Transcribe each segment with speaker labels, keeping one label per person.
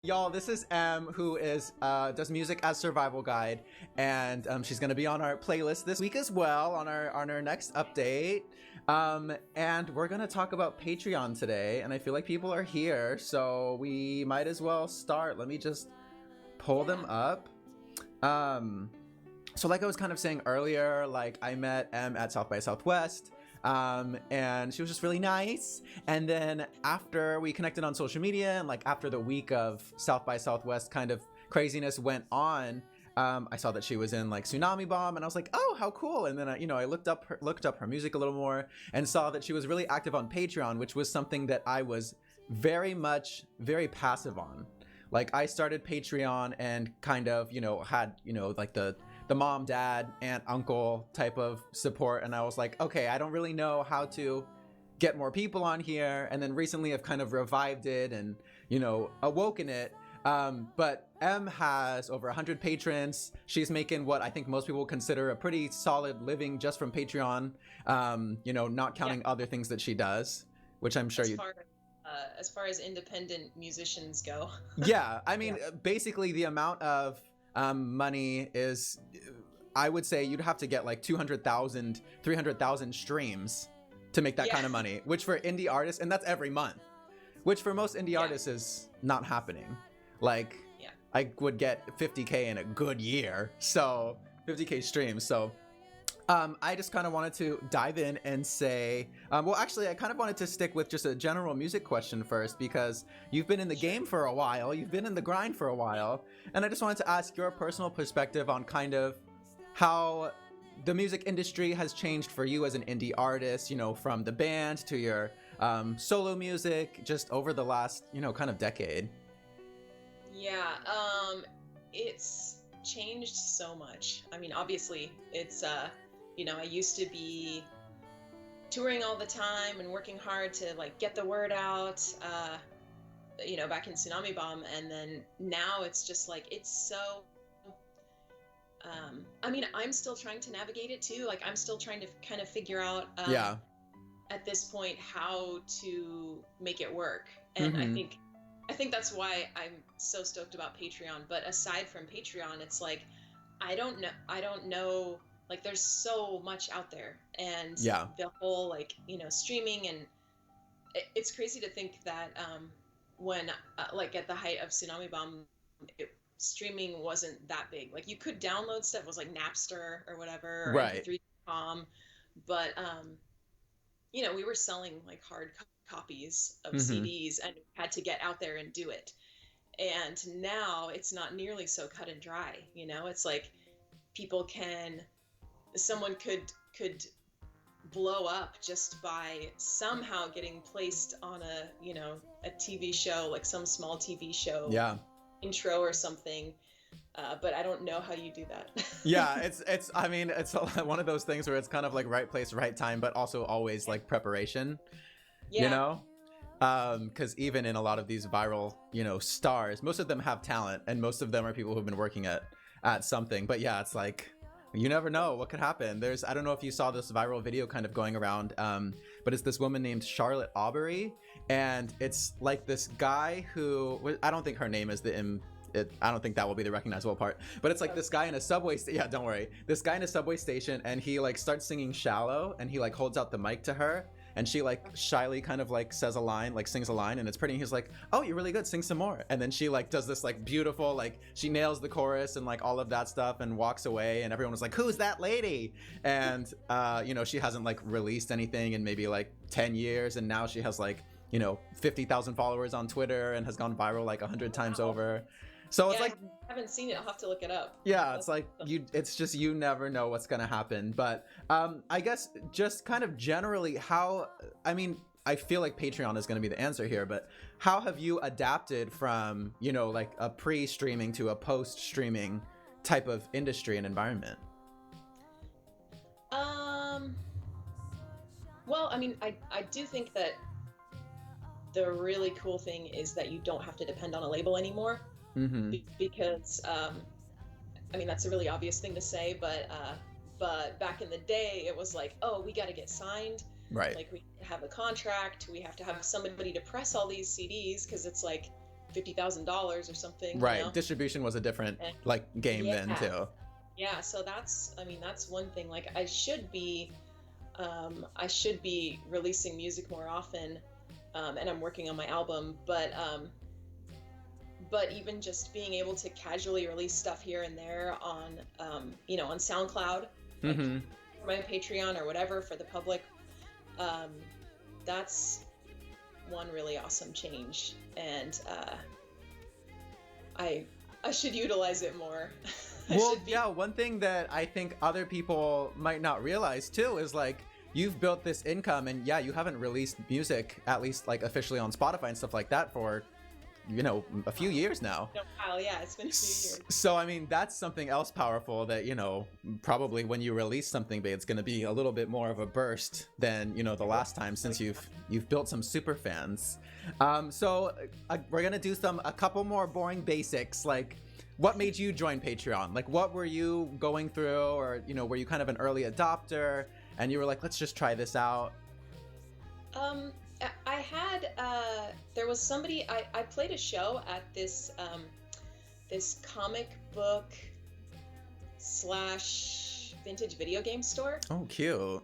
Speaker 1: Y'all, this is M, who is does music as survival guide, and she's gonna be on our playlist this week as well on our next update. And we're gonna talk about Patreon today, and I feel like people are here, so we might as well start. Let me just pull them up. So like I was kind of saying earlier, like I met M at South by Southwest. And she was just really nice. And then after we connected on social media and like after the week of South by Southwest kind of craziness went on, I saw that she was in like Tsunami Bomb and I was like, oh, how cool. And then I looked up her music a little more and saw that she was really active on Patreon, which was something that I was very passive on. Like I started Patreon and kind of, had, like the mom, dad, aunt, uncle type of support. And I was like, okay, I don't really know how to get more people on here. And then recently I've kind of revived it and, awoken it. But M has over 100 patrons. She's making what I think most people consider a pretty solid living just from Patreon, not counting other things that she does, which I'm sure
Speaker 2: as far as independent musicians go.
Speaker 1: Yeah, I mean, basically the amount of money is, I would say you'd have to get like 200,000, 300,000 streams to make that kind of money, which for indie artists, and that's every month, which for most indie artists is not happening. Like, I would get 50K in a good year, so 50K streams. So I just kind of wanted to dive in and say, well, actually, I kind of wanted to stick with just a general music question first, because you've been in the game for a while, you've been in the grind for a while, and I just wanted to ask your personal perspective on kind of how the music industry has changed for you as an indie artist, from the band to your solo music, just over the last, kind of decade.
Speaker 2: Yeah, it's changed so much. I mean, obviously, it's I used to be touring all the time and working hard to like get the word out, back in Tsunami Bomb. And then now it's just like, it's so, I'm still trying to navigate it too. Like I'm still trying to kind of figure out, at this point, how to make it work. And I think that's why I'm so stoked about Patreon. But aside from Patreon, it's like, I don't know, like there's so much out there, and the whole like, streaming, and it's crazy to think that when like at the height of Tsunami Bomb, streaming wasn't that big. Like you could download stuff, it was like Napster or whatever, or
Speaker 1: right.
Speaker 2: MP3.com, but we were selling like hard copies of CDs and had to get out there and do it. And now it's not nearly so cut and dry. It's like someone could blow up just by somehow getting placed on a TV show, like some small TV show intro or something. But I don't know how you do that.
Speaker 1: Yeah, it's one of those things where it's kind of like right place, right time, but also always like preparation, because even in a lot of these viral, stars, most of them have talent and most of them are people who've been working at something. But yeah, it's like, you never know what could happen. I don't know if you saw this viral video kind of going around, but it's this woman named Charlotte Aubrey, and it's like this guy who, I don't think her name is I don't think that will be the recognizable part, but it's like this guy in a subway don't worry, this guy in a subway station, and he like starts singing Shallow, and he like holds out the mic to her, and she like shyly kind of like says a line, like sings a line, and it's pretty, and he's like, oh, you're really good, sing some more. And then she like does this like beautiful, like she nails the chorus and like all of that stuff and walks away, and everyone was like, who's that lady? And she hasn't like released anything in maybe like 10 years, and now she has like 50,000 followers on Twitter and has gone viral like 100 times over. So it's like,
Speaker 2: I haven't seen it. I'll have to look it up.
Speaker 1: Yeah, it's like it's just, you never know what's gonna happen. But I guess just kind of generally I feel like Patreon is gonna be the answer here, but how have you adapted from, like a pre-streaming to a post-streaming type of industry and environment?
Speaker 2: Well, I do think that the really cool thing is that you don't have to depend on a label anymore. Because that's a really obvious thing to say, but back in the day it was like, oh, we got to get signed,
Speaker 1: right?
Speaker 2: Like we have a contract, we have to have somebody to press all these CDs, because it's like $50,000 or something.
Speaker 1: Right.
Speaker 2: You know?
Speaker 1: Distribution was a different like game then too.
Speaker 2: Yeah. So that's one thing. Like I should be releasing music more often, and I'm working on my album. But even just being able to casually release stuff here and there on on SoundCloud, like my Patreon or whatever for the public, that's one really awesome change, and I should utilize it more.
Speaker 1: Well, yeah, one thing that I think other people might not realize too is like you've built this income, and yeah, you haven't released music, at least like officially on Spotify and stuff like that, for a few years now.
Speaker 2: Wow, yeah, it's been a few years.
Speaker 1: So I mean, that's something else powerful that probably when you release something big, it's going to be a little bit more of a burst than the last time, since you've built some super fans. So we're gonna do a couple more boring basics, like what made you join Patreon? Like what were you going through, or were you kind of an early adopter and you were like, let's just try this out?
Speaker 2: I had there was somebody, I played a show at this comic book / vintage video game store.
Speaker 1: Oh, cute.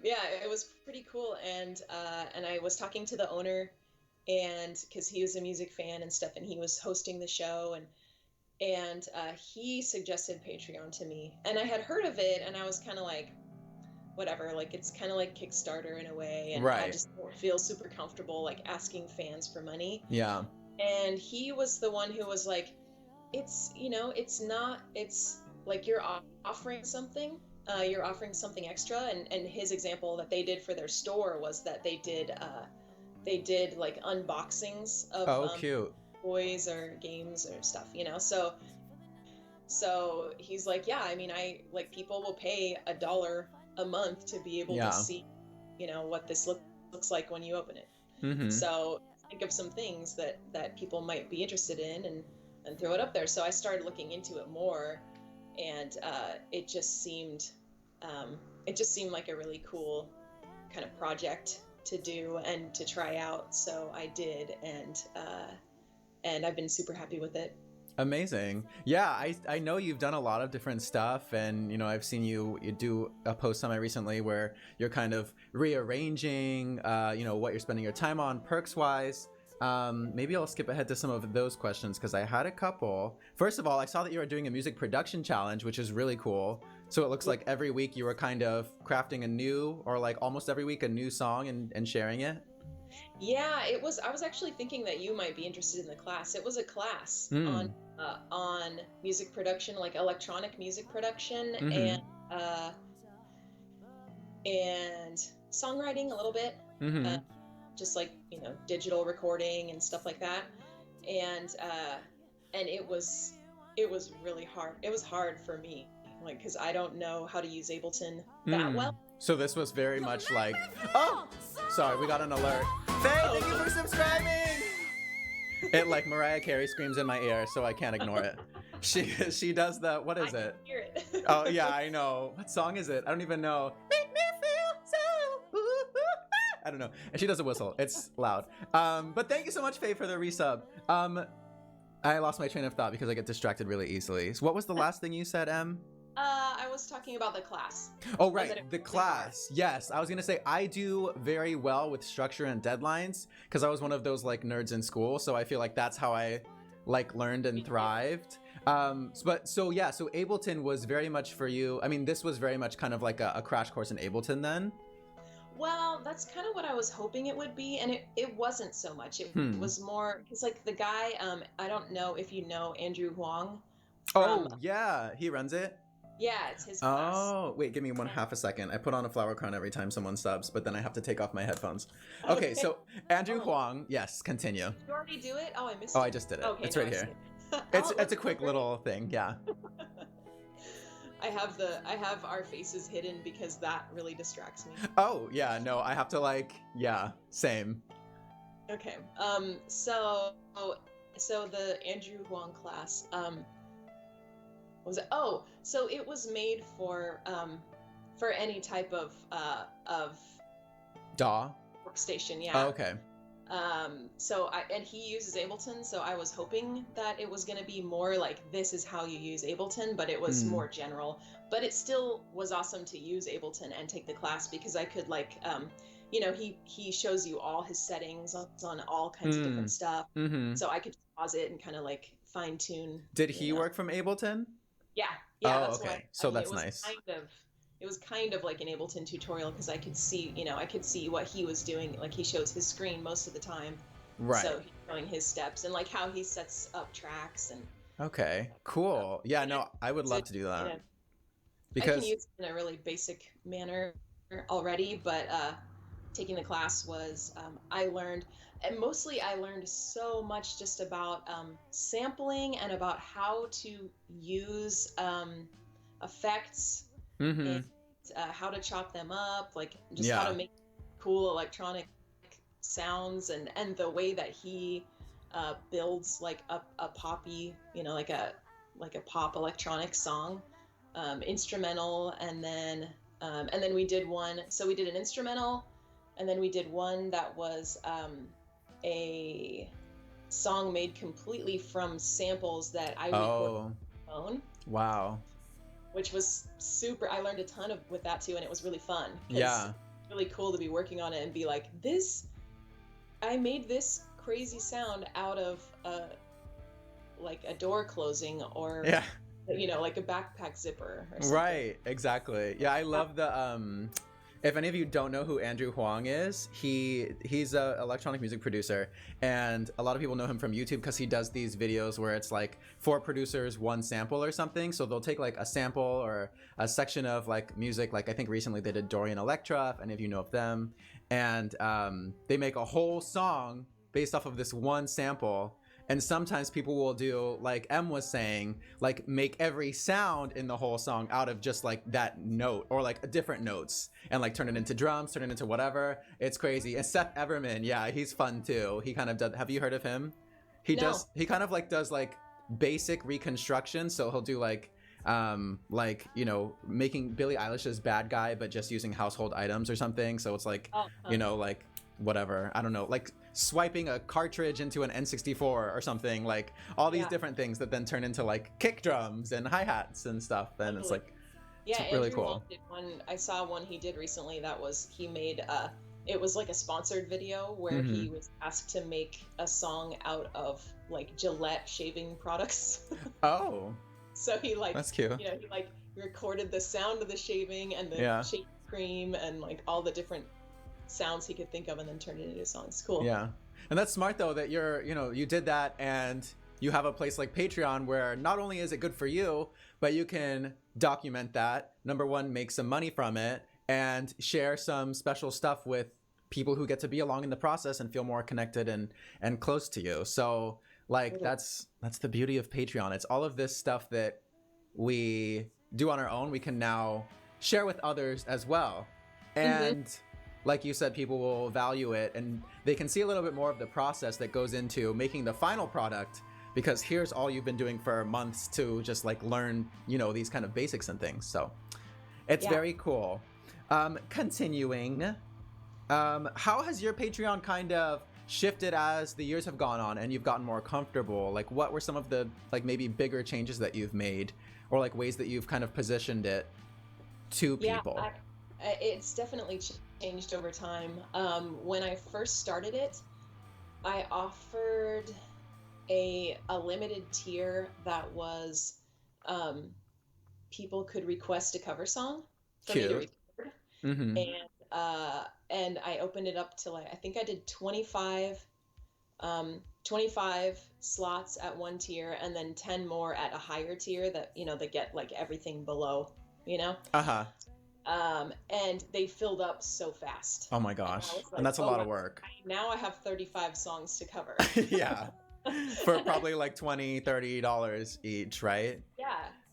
Speaker 2: Yeah, it was pretty cool, and I was talking to the owner, and because he was a music fan and stuff, and he was hosting the show, and he suggested Patreon to me, and I had heard of it, and I was kind of like, whatever, like it's kind of like Kickstarter in a way, and
Speaker 1: right.
Speaker 2: I just don't feel super comfortable like asking fans for money.
Speaker 1: Yeah.
Speaker 2: And he was the one who was like, it's like you're offering something extra, and his example that they did for their store was that they did like unboxings of
Speaker 1: cute
Speaker 2: toys or games or stuff, so he's like, yeah, I mean, I like people will pay $1 a month to be able to see what this looks like when you open it. So think of some things that people might be interested in and throw it up there. So I started looking into it more, and it just seemed like a really cool kind of project to do and to try out. So I did, and I've been super happy with it.
Speaker 1: Amazing. Yeah, I know you've done a lot of different stuff, and I've seen you do a post semi-recently where you're kind of rearranging what you're spending your time on perks wise. Maybe I'll skip ahead to some of those questions because I had a couple. First of all, I saw that you were doing a music production challenge, which is really cool. So it looks like every week you were kind of crafting a new, or like almost every week, a new song and sharing it.
Speaker 2: Yeah, I was actually thinking that you might be interested in the class. It was a class on music production, like electronic music production, and songwriting a little bit, just like digital recording and stuff like that. And it was really hard. It was hard for me, like, because I don't know how to use Ableton that well.
Speaker 1: So this was very much like, oh, sorry, we got an alert. Faye, thank you for subscribing. It like Mariah Carey screams in my ear, so I can't ignore it. She does the, what is it?
Speaker 2: I hear it.
Speaker 1: Oh yeah, I know. What song is it? I don't even know. Make me feel so. I don't know. And she does a whistle. It's loud. But thank you so much, Faye, for the resub. I lost my train of thought because I get distracted really easily. So what was the last thing you said, Em?
Speaker 2: I was talking about the class.
Speaker 1: Oh, right. The class. Yes. I was going to say I do very well with structure and deadlines because I was one of those like nerds in school. So I feel like that's how I like learned and thrived. So Ableton was very much for you. I mean, this was very much kind of like a crash course in Ableton then.
Speaker 2: Well, that's kind of what I was hoping it would be. And it wasn't so much. It was more, because like the guy, I don't know if you know Andrew Huang.
Speaker 1: Yeah. He runs it.
Speaker 2: Yeah, it's his class.
Speaker 1: Oh, wait, give me half a second. I put on a flower crown every time someone subs, but then I have to take off my headphones. Okay, so Andrew Huang, yes, continue.
Speaker 2: Did you already do it? Oh, I missed it.
Speaker 1: Oh, I just did it.
Speaker 2: Okay,
Speaker 1: it's right here. It's a quick little thing, yeah.
Speaker 2: I have our faces hidden because that really distracts me.
Speaker 1: Oh, yeah, no, I have to same.
Speaker 2: Okay. So the Andrew Huang class, was it? Oh, so it was made for any type of
Speaker 1: DAW
Speaker 2: workstation, yeah.
Speaker 1: Oh, okay.
Speaker 2: And he uses Ableton, so I was hoping that it was going to be more like, this is how you use Ableton, but it was more general. But it still was awesome to use Ableton and take the class, because I could like, he shows you all his settings on all kinds of different stuff. So I could pause it and kind of like fine tune.
Speaker 1: Did he work from Ableton?
Speaker 2: Yeah.
Speaker 1: Oh,
Speaker 2: that's
Speaker 1: okay.
Speaker 2: why.
Speaker 1: So that's nice.
Speaker 2: It was kind of like an Ableton tutorial, because I could see what he was doing. Like, he shows his screen most of the time.
Speaker 1: Right.
Speaker 2: So he's showing his steps and like how he sets up tracks and.
Speaker 1: Okay, cool. Yeah, no, I would love to do that.
Speaker 2: Because I can use it in a really basic manner already, but taking the class was, I learned so much just about sampling and about how to use effects. And how to chop them up, like just how to make cool electronic sounds, and the way that he builds like a poppy, like a pop electronic song, instrumental, and then we did one. So we did an instrumental, and then we did one that was a song made completely from samples that I recorded on my phone.
Speaker 1: Wow.
Speaker 2: Which was super. I learned a ton with that too, and it was really fun.
Speaker 1: Yeah.
Speaker 2: It's really cool to be working on it and be like, I made this crazy sound out of like a door closing, or like a backpack zipper or something.
Speaker 1: Right, exactly. Yeah, I love the if any of you don't know who Andrew Huang is, he's a electronic music producer, and a lot of people know him from YouTube because he does these videos where it's like 4 producers, 1 sample or something. So they'll take like a sample or a section of like music, like I think recently they did Dorian Electra, if any of you know of them, and they make a whole song based off of this one sample. And sometimes people will do, like Em was saying, like make every sound in the whole song out of just like that note, or like different notes, and like turn it into drums, turn it into whatever. It's crazy. And Seth Everman, yeah, he's fun too. He kind of does. Have you heard of him? He kind of like does like basic reconstruction. So he'll do like making Billie Eilish's Bad Guy, but just using household items or something. So it's like, like whatever, I don't know, like swiping a cartridge into an N64 or something, like all these different things that then turn into like kick drums and hi-hats and stuff, and it's like, it's really
Speaker 2: Andrew
Speaker 1: cool.
Speaker 2: Wall did one. I saw one he did recently that was, he made it was like a sponsored video where he was asked to make a song out of like Gillette shaving products.
Speaker 1: Oh,
Speaker 2: so he like,
Speaker 1: that's cute.
Speaker 2: he like recorded the sound of the shaving and the shaving cream and like all the different sounds he could think of, and then turned it into a song. It's cool.
Speaker 1: Yeah, and that's smart though that you did that, and you have a place like Patreon where not only is it good for you, but you can document that, number one, make some money from it, and share some special stuff with people who get to be along in the process and feel more connected and close to you. So like that's the beauty of Patreon. It's all of this stuff that we do on our own, we can now share with others as well. And like you said, people will value it, and they can see a little bit more of the process that goes into making the final product, because here's all you've been doing for months to just like learn, these kind of basics and things. So it's very cool. Continuing, how has your Patreon kind of shifted as the years have gone on and you've gotten more comfortable? Like, what were some of the like maybe bigger changes that you've made, or like ways that you've kind of positioned it to people?
Speaker 2: It's definitely changed over time. When I first started it, I offered a limited tier that was people could request a cover song for me to record. And I opened it up to like, I think I did 25 slots at one tier, and then 10 more at a higher tier that that get like everything below, and they filled up so fast.
Speaker 1: Oh my gosh. And that's a lot of work.
Speaker 2: Now I have 35 songs to cover.
Speaker 1: Yeah. For probably like $20-$30 each, right?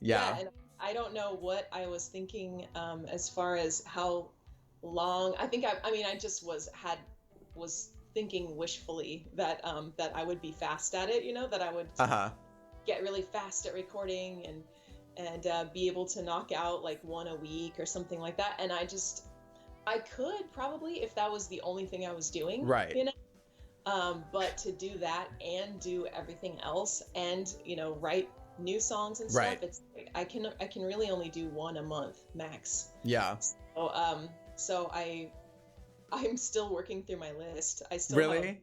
Speaker 2: Yeah. And I don't know what I was thinking as far as how long. I think I just was thinking wishfully that I would be fast at it, that I would get really fast at recording and be able to knock out like one a week or something like that. And I could probably, if that was the only thing I was doing,
Speaker 1: right.
Speaker 2: But to do that and do everything else and, you know, write new songs and stuff,
Speaker 1: Right.
Speaker 2: it's I can really only do one a month max.
Speaker 1: Yeah.
Speaker 2: So I'm still working through my list. I still
Speaker 1: Really?
Speaker 2: have,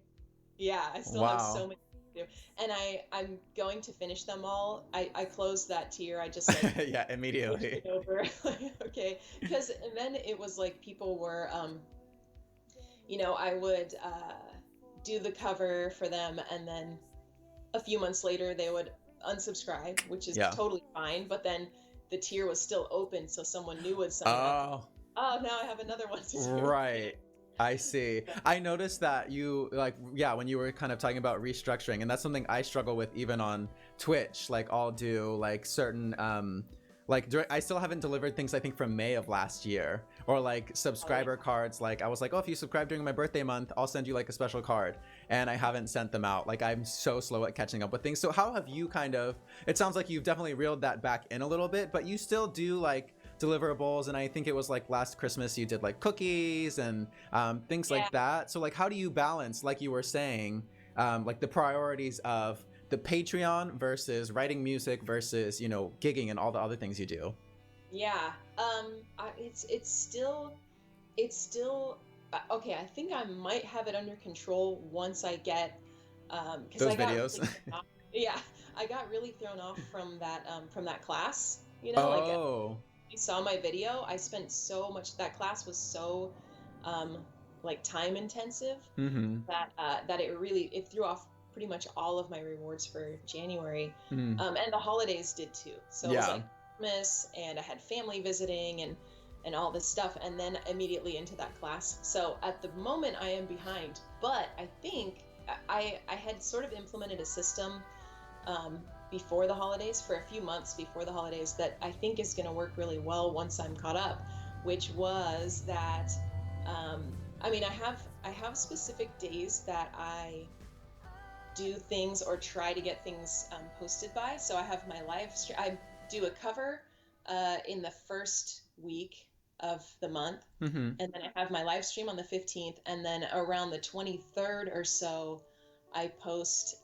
Speaker 2: yeah, I still have so many to do. And I'm going to finish them all. I closed that tier. I just like
Speaker 1: Yeah, immediately.
Speaker 2: switched it over. Okay. Because then it was like people were you know, I would do the cover for them, and then a few months later they would unsubscribe, which is totally fine. But then the tier was still open, so someone new would sign up. Oh, now I have another one to do.
Speaker 1: Right. I see. I noticed that you like, yeah, when you were kind of talking about restructuring, and that's something I struggle with even on Twitch. Like I'll do like certain I still haven't delivered things I think from May of last year, or like subscriber cards. Like I was like, oh, if you subscribe during my birthday month, I'll send you like a special card, and I haven't sent them out. Like I'm so slow at catching up with things. So how have you kind of, it sounds like you've definitely reeled that back in a little bit, but you still do like deliverables, and I think it was like last Christmas you did like cookies and things like that. So like how do you balance, like you were saying, like the priorities of the Patreon versus writing music versus, you know, gigging and all the other things you do?
Speaker 2: Yeah. It's still okay. I think I might have it under control once I get because
Speaker 1: those
Speaker 2: I got
Speaker 1: videos.
Speaker 2: really yeah, I got really thrown off from that class. You know, like you saw my video. I spent so much. That class was so like time intensive that it threw off pretty much all of my rewards for January. And the holidays did too. So it was like Christmas, and I had family visiting and all this stuff, and then immediately into that class. So at the moment I am behind, but I think I had sort of implemented a system before the holidays, for a few months before the holidays, that I think is going to work really well once I'm caught up, which was that I mean, I have specific days that I do things or try to get things posted by. So I have my live stream. I do a cover in the first week of the month, and then I have my live stream on the 15th, and then around the 23rd or so I post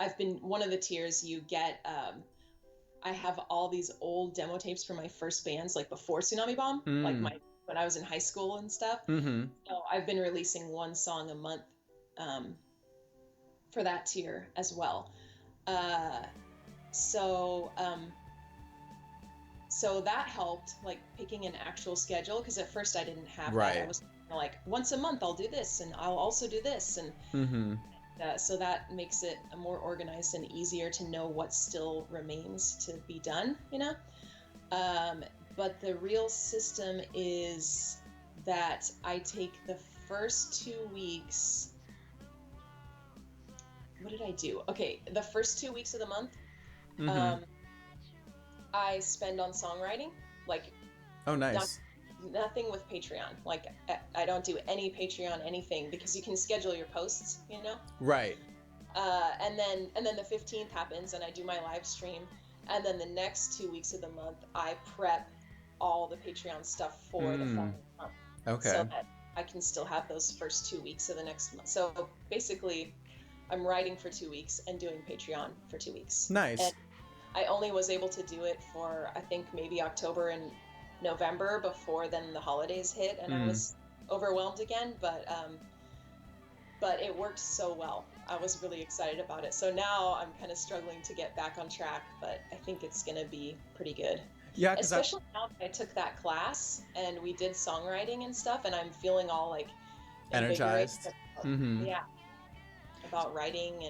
Speaker 2: I've been, one of the tiers you get, I have all these old demo tapes from my first bands, like before Tsunami Bomb, like when I was in high school and stuff. So I've been releasing one song a month for that tier as well. So that helped, like picking an actual schedule, because at first I didn't have that. I was like, once a month I'll do this, and I'll also do this, and so that makes it more organized and easier to know what still remains to be done, you know? But the real system is that I take the first 2 weeks. What did I do? Okay, the first 2 weeks of the month, I spend on songwriting. Like,
Speaker 1: oh, nice.
Speaker 2: Nothing with Patreon. Like, I don't do any Patreon anything, because you can schedule your posts, you know?
Speaker 1: Right.
Speaker 2: And then the 15th happens, and I do my live stream, and then the next 2 weeks of the month I prep all the Patreon stuff for the following month. Okay. So that I can still have those first 2 weeks of the next month. So basically, I'm writing for 2 weeks and doing Patreon for 2 weeks.
Speaker 1: Nice.
Speaker 2: And I only was able to do it for, I think, maybe October and November, before then the holidays hit, and I was overwhelmed again. But it worked so well. I was really excited about it. So now I'm kind of struggling to get back on track, but I think it's going to be pretty good. Yeah, especially now that I took that class and we did songwriting and stuff, and I'm feeling all like
Speaker 1: energized.
Speaker 2: Yeah, about writing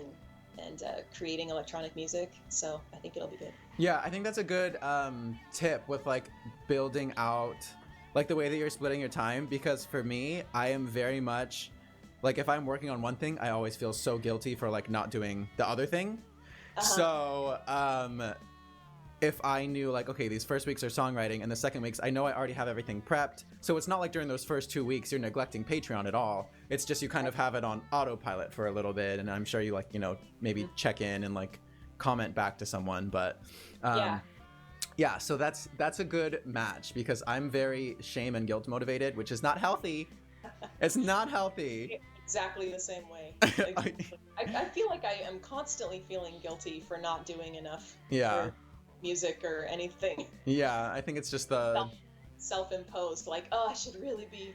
Speaker 2: and creating electronic music. So I think it'll be good.
Speaker 1: Yeah, I think that's a good tip with like building out like the way that you're splitting your time, because for me, I am very much like, if I'm working on one thing, I always feel so guilty for like not doing the other thing. So if I knew like, okay, these first weeks are songwriting, and the second weeks I know I already have everything prepped, so it's not like during those first 2 weeks you're neglecting Patreon at all. It's just you kind of have it on autopilot for a little bit, and I'm sure you like, you know, maybe check in and like comment back to someone, but yeah, so that's a good match, because I'm very shame and guilt motivated, which is not healthy. It's not healthy.
Speaker 2: exactly the same way. Exactly. I feel like I am constantly feeling guilty for not doing enough for music or anything.
Speaker 1: Yeah, I think it's just the
Speaker 2: self-imposed, like, oh, I should really be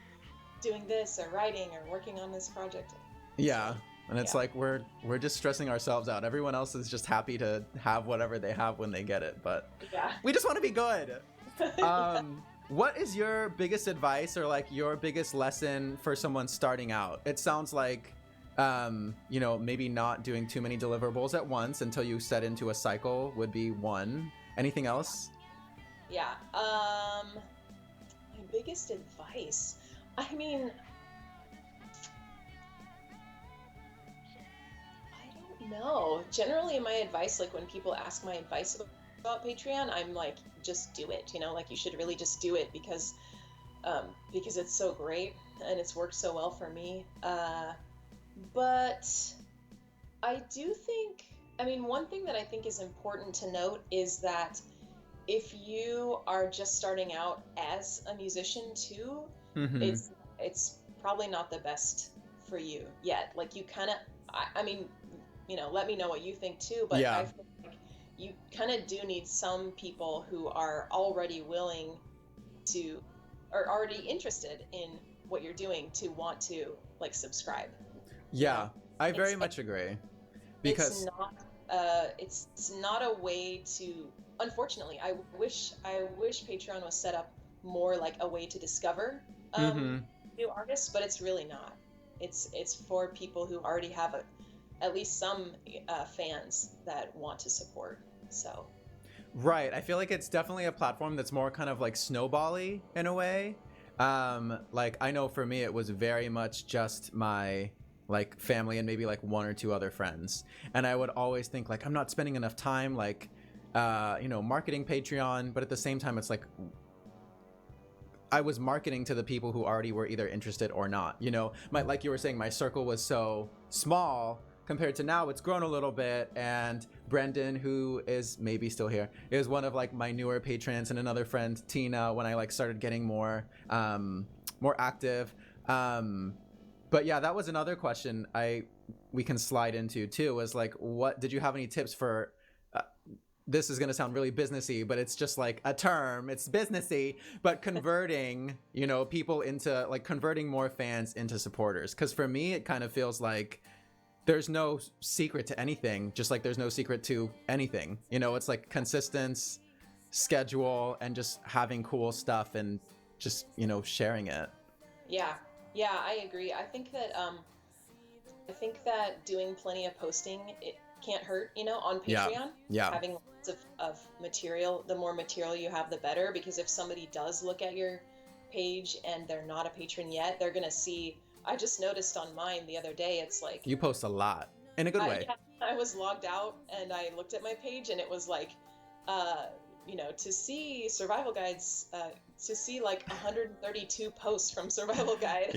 Speaker 2: doing this or writing or working on this project.
Speaker 1: Yeah. And it's like we're just stressing ourselves out. Everyone else is just happy to have whatever they have when they get it, but we just want to be good. What is your biggest advice or like your biggest lesson for someone starting out? It sounds like you know, maybe not doing too many deliverables at once until you set into a cycle would be one. Anything else?
Speaker 2: Yeah. My biggest advice, I mean, no, generally my advice, like when people ask my advice about Patreon, I'm like, just do it, you know, like you should really just do it because it's so great and it's worked so well for me. But I do think, I mean, one thing that I think is important to note is that if you are just starting out as a musician too, it's probably not the best for you yet. Like you kind of, I mean, you know, let me know what you think too, but I feel like you kind of do need some people who are already willing to, or already interested in what you're doing to want to like subscribe.
Speaker 1: Yeah, I very much agree. Because
Speaker 2: it's not a way to, unfortunately, I wish Patreon was set up more like a way to discover new artists, but it's really not. It's for people who already have at least some fans that want to support. So
Speaker 1: right, I feel like it's definitely a platform that's more kind of like snowbally in a way. Like I know for me it was very much just my like family and maybe like one or two other friends, and I would always think like I'm not spending enough time like you know, marketing Patreon, but at the same time it's like I was marketing to the people who already were either interested or not, you know. Like you were saying, my circle was so small compared to now. It's grown a little bit, and Brendan, who is maybe still here, is one of like my newer patrons, and another friend, Tina, when I like started getting more active. But yeah, that was another question we can slide into too, was like, what did you have any tips for this is going to sound really businessy, but it's just like a term, it's businessy, but converting, you know, people into like converting more fans into supporters? Because for me, it kind of feels like there's no secret to anything, just like there's no secret to anything, you know. It's like consistency, schedule, and just having cool stuff and just, you know, sharing it.
Speaker 2: Yeah, I agree. I think that doing plenty of posting, it can't hurt, you know, on Patreon. Having lots of material, the more material you have, the better, because if somebody does look at your page and they're not a patron yet, they're gonna see, I just noticed on mine the other day, it's like
Speaker 1: you post a lot in a good way.
Speaker 2: I was logged out and I looked at my page and it was like you know, to see survival guides, to see like 132 posts from Survival Guide.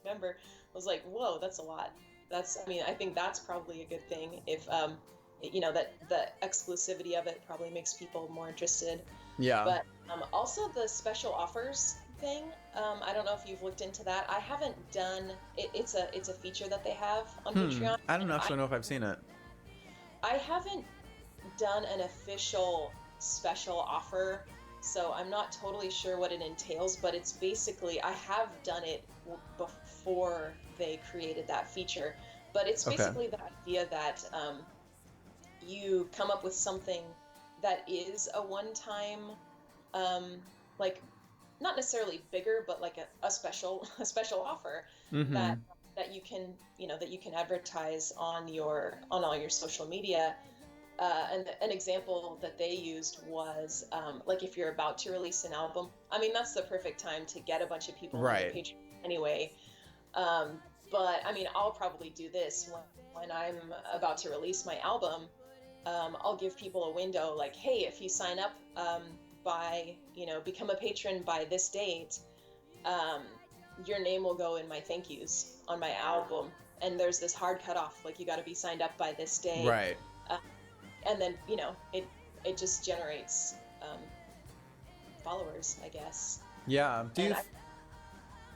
Speaker 2: Remember, I was like, whoa, that's a lot. I mean, I think that's probably a good thing if you know, that the exclusivity of it probably makes people more interested. But also the special offers thing, I don't know if you've looked into that. I haven't done it. It's a feature that they have on Patreon.
Speaker 1: I don't actually know if I've seen it.
Speaker 2: I haven't done an official special offer, so I'm not totally sure what it entails, but it's basically, I have done it before they created that feature, but it's basically the idea that you come up with something that is a one-time, like not necessarily bigger, but like a special offer that you can, you know, that you can advertise on all your social media. And an example that they used was like if you're about to release an album, I mean, that's the perfect time to get a bunch of people on the page anyway. But I mean, I'll probably do this when I'm about to release my album. I'll give people a window like, hey, if you sign up by, you know, become a patron by this date, your name will go in my thank yous on my album. And there's this hard cutoff, like you got to be signed up by this day.
Speaker 1: Right.
Speaker 2: And then, you know, it just generates followers, I guess.
Speaker 1: Yeah.
Speaker 2: Sorry,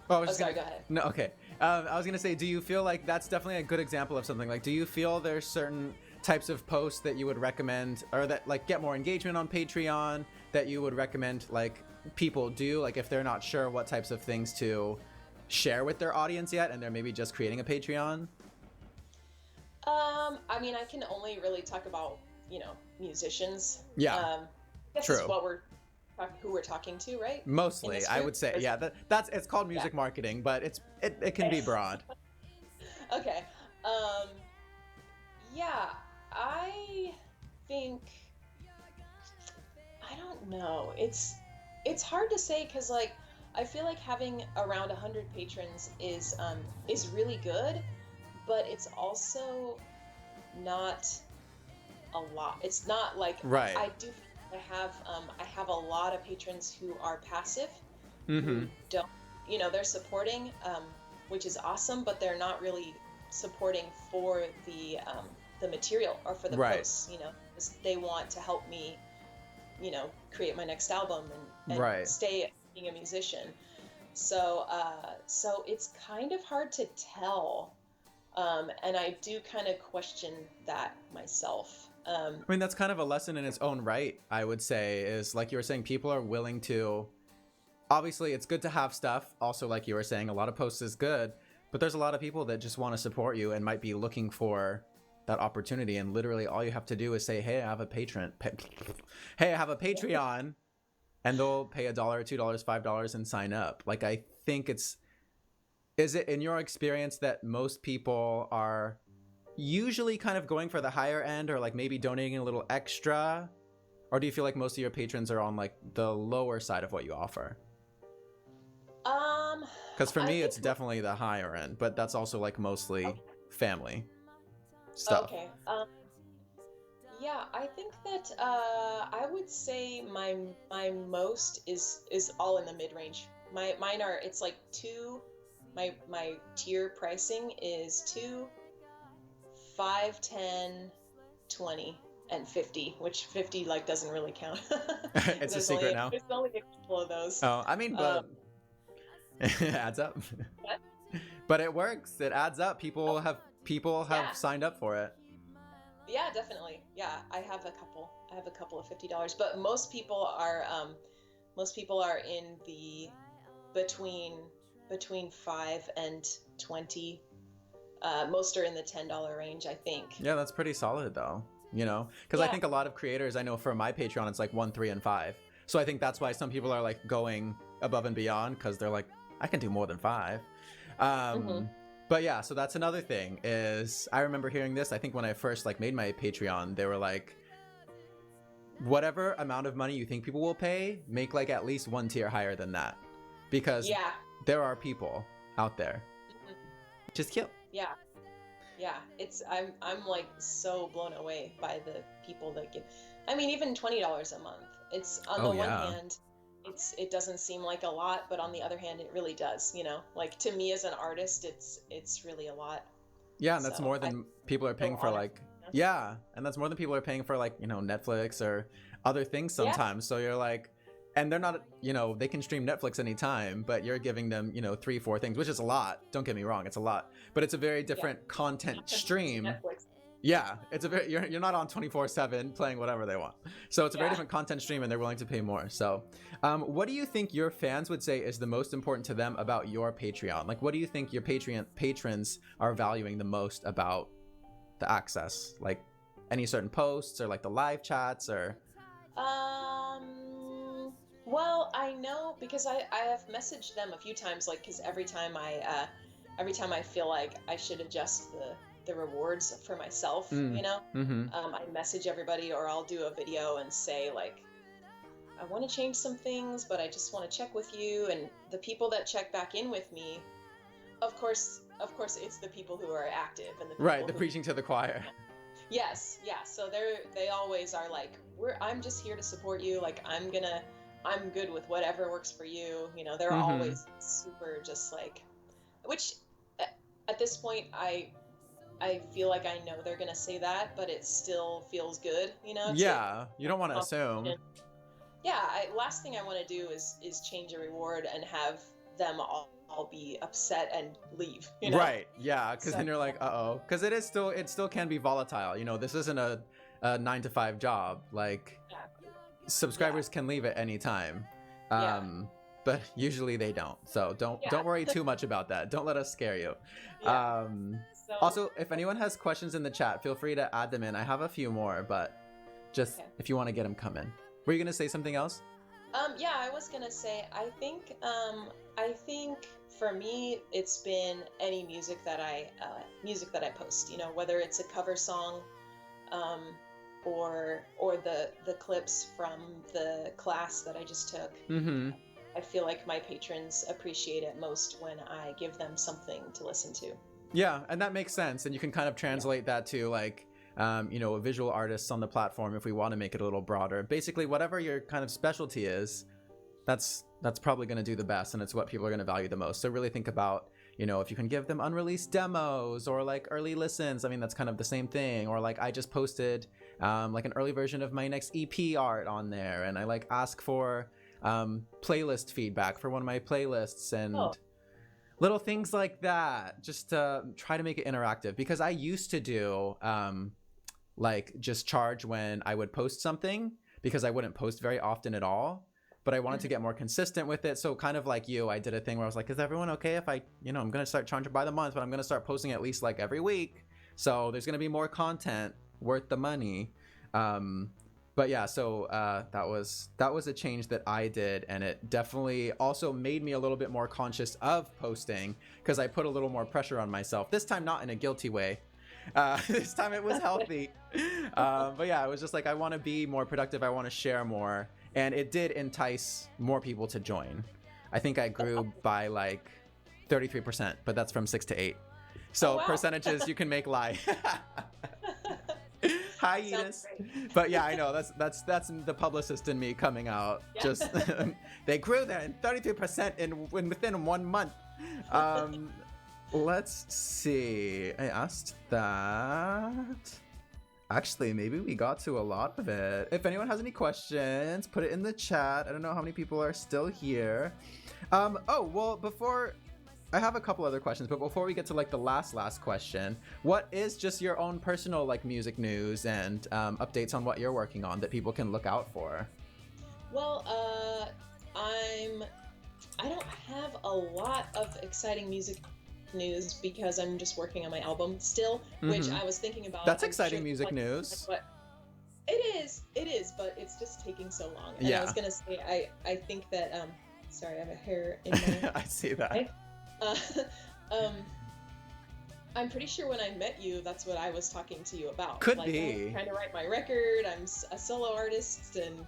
Speaker 2: go ahead.
Speaker 1: No, okay. I was gonna say, do you feel like that's definitely a good example of something? Like, do you feel there's certain types of posts that you would recommend, or that like get more engagement on Patreon, that you would recommend like people do, like if they're not sure what types of things to share with their audience yet, and they're maybe just creating a Patreon?
Speaker 2: I mean, I can only really talk about, musicians.
Speaker 1: Yeah,
Speaker 2: This
Speaker 1: true.
Speaker 2: is who we're talking to, right?
Speaker 1: Mostly, I would say, yeah. That's it's called music marketing, but it can be broad.
Speaker 2: Okay. Yeah, I think, I don't know. It's hard to say because like I feel like having around 100 patrons is really good, but it's also not a lot. It's not like
Speaker 1: right.
Speaker 2: I have a lot of patrons who are passive,
Speaker 1: Mm-hmm.
Speaker 2: who don't, they're supporting, which is awesome, but they're not really supporting for the material or for the
Speaker 1: right.
Speaker 2: posts, because they want to help me, create my next album and
Speaker 1: right.
Speaker 2: stay being a musician. So it's kind of hard to tell. And I do kind of question that myself.
Speaker 1: I mean, that's kind of a lesson in its own right, I would say, is like you were saying, people are willing to, obviously it's good to have stuff. Also, like you were saying, a lot of posts is good, but there's a lot of people that just want to support you and might be looking for that opportunity. And literally all you have to do is say, hey, I have a Patreon, and they'll pay $1, $2, $5 and sign up. Like, I think is it in your experience that most people are usually kind of going for the higher end, or like maybe donating a little extra? Or do you feel like most of your patrons are on like the lower side of what you offer? Because for me, it's definitely the higher end, but that's also like mostly family stuff.
Speaker 2: Okay. Yeah, I think that I would say my most is all in the mid range. Mine are, it's like my tier pricing is 2, 5, 10, 20, and 50, which 50 like doesn't really count.
Speaker 1: It's a secret now.
Speaker 2: There's only a couple of those.
Speaker 1: Oh, I mean, but it adds up.
Speaker 2: What?
Speaker 1: But it works. It adds up. People have
Speaker 2: Yeah.
Speaker 1: signed up for it.
Speaker 2: Yeah, definitely. Yeah, I have a couple of $50, but most people are in the between 5 and 20. Most are in the $10 range, I think.
Speaker 1: Yeah, that's pretty solid though. Because I think a lot of creators, I know for my Patreon, it's like 1, 3, and 5. So I think that's why some people are like going above and beyond, because they're like, I can do more than 5. But yeah, so that's another thing is, I remember hearing this, I think when I first like made my Patreon, they were like, whatever amount of money you think people will pay, make like at least one tier higher than that, because there are people out there. Just cute.
Speaker 2: Yeah. I'm like so blown away by the people that give. I mean, even $20 a month. It's on the one hand, it doesn't seem like a lot, but on the other hand, it really does. Like to me as an artist, it's really a lot.
Speaker 1: Yeah, and that's more than people are paying for like. Yeah, and that's more than people are paying for like Netflix or other things sometimes. So you're like, and they're not, they can stream Netflix anytime, but you're giving them 3, 4 things, which is a lot. Don't get me wrong, it's a lot, but it's a very different content stream.
Speaker 2: Netflix.
Speaker 1: Yeah, it's a very, you're not on 24/7 playing whatever they want. So it's a very different content stream, and they're willing to pay more. So what do you think your fans would say is the most important to them about your Patreon? Like, what do you think your Patreon patrons are valuing the most about the access? Like any certain posts or like the live chats or?
Speaker 2: Well, I know because I have messaged them a few times, like, because every time I feel like I should adjust the rewards for myself, I message everybody, or I'll do a video and say like, I want to change some things, but I just want to check with you. And the people that check back in with me, of course, it's the people who are active and the people
Speaker 1: the preaching to the choir.
Speaker 2: Yes, yeah. So they always are like, I'm just here to support you. Like I'm good with whatever works for you. They're always super just like, which at this point I feel like I know they're gonna say that, but it still feels good,
Speaker 1: Yeah, you don't want to assume.
Speaker 2: Yeah, last thing I want to do is change a reward and have them all all be upset and leave, you know?
Speaker 1: Right. Yeah. Because then you're like, uh-oh. Because it still can be volatile. You know, this isn't a 9 to 5 job. Like, subscribers can leave at any time. But usually they don't. So don't worry too much about that. Don't let us scare you. Also, if anyone has questions in the chat, feel free to add them in. I have a few more, but just if you want to get them coming. Were you gonna say something else?
Speaker 2: Yeah, I was gonna say, I think for me, it's been any music that I post, you know, whether it's a cover song, or the clips from the class that I just took.
Speaker 1: Mm-hmm.
Speaker 2: I feel like my patrons appreciate it most when I give them something to listen to.
Speaker 1: Yeah, and that makes sense. And you can kind of translate that to like, you know, visual artists on the platform if we want to make it a little broader. Basically, whatever your kind of specialty is, that's probably going to do the best, and it's what people are going to value the most. So really think about, you know, if you can give them unreleased demos or like early listens. I mean, that's kind of the same thing. Or like I just posted like an early version of my next EP art on there, and I like ask for playlist feedback for one of my playlists and little things like that, just to try to make it interactive. Because I used to do like just charge when I would post something, because I wouldn't post very often at all, but I wanted to get more consistent with it. So kind of like you, I did a thing where I was like, is everyone okay if I, you know, I'm gonna start charging by the month, but I'm gonna start posting at least like every week, so there's gonna be more content worth the money. But yeah, so that was a change that I did, and it definitely also made me a little bit more conscious of posting, because I put a little more pressure on myself. This time, not in a guilty way. This time it was healthy. But yeah, it was just like, I want to be more productive. I want to share more, and it did entice more people to join. I think I grew by like 33%, but that's from 6 to 8. So percentages you can make lie. Hi, Edith. But yeah, I know that's the publicist in me coming out. Yeah. Just they grew there in 33% within 1 month. Let's see. I asked that. Actually, maybe we got to a lot of it. If anyone has any questions, put it in the chat. I don't know how many people are still here. Oh, well, before I have a couple other questions, but before we get to like the last question, what is just your own personal like music news and updates on what you're working on that people can look out for?
Speaker 2: Well, I don't have a lot of exciting music news because I'm just working on my album still, which I was thinking about.
Speaker 1: That's exciting music news.
Speaker 2: But it is, but it's just taking so long. And I was gonna say, I think that sorry, I have a hair in my
Speaker 1: I see that.
Speaker 2: I'm pretty sure when I met you, that's what I was talking to you about.
Speaker 1: Could be.
Speaker 2: I'm trying to write my record. I'm a solo artist, and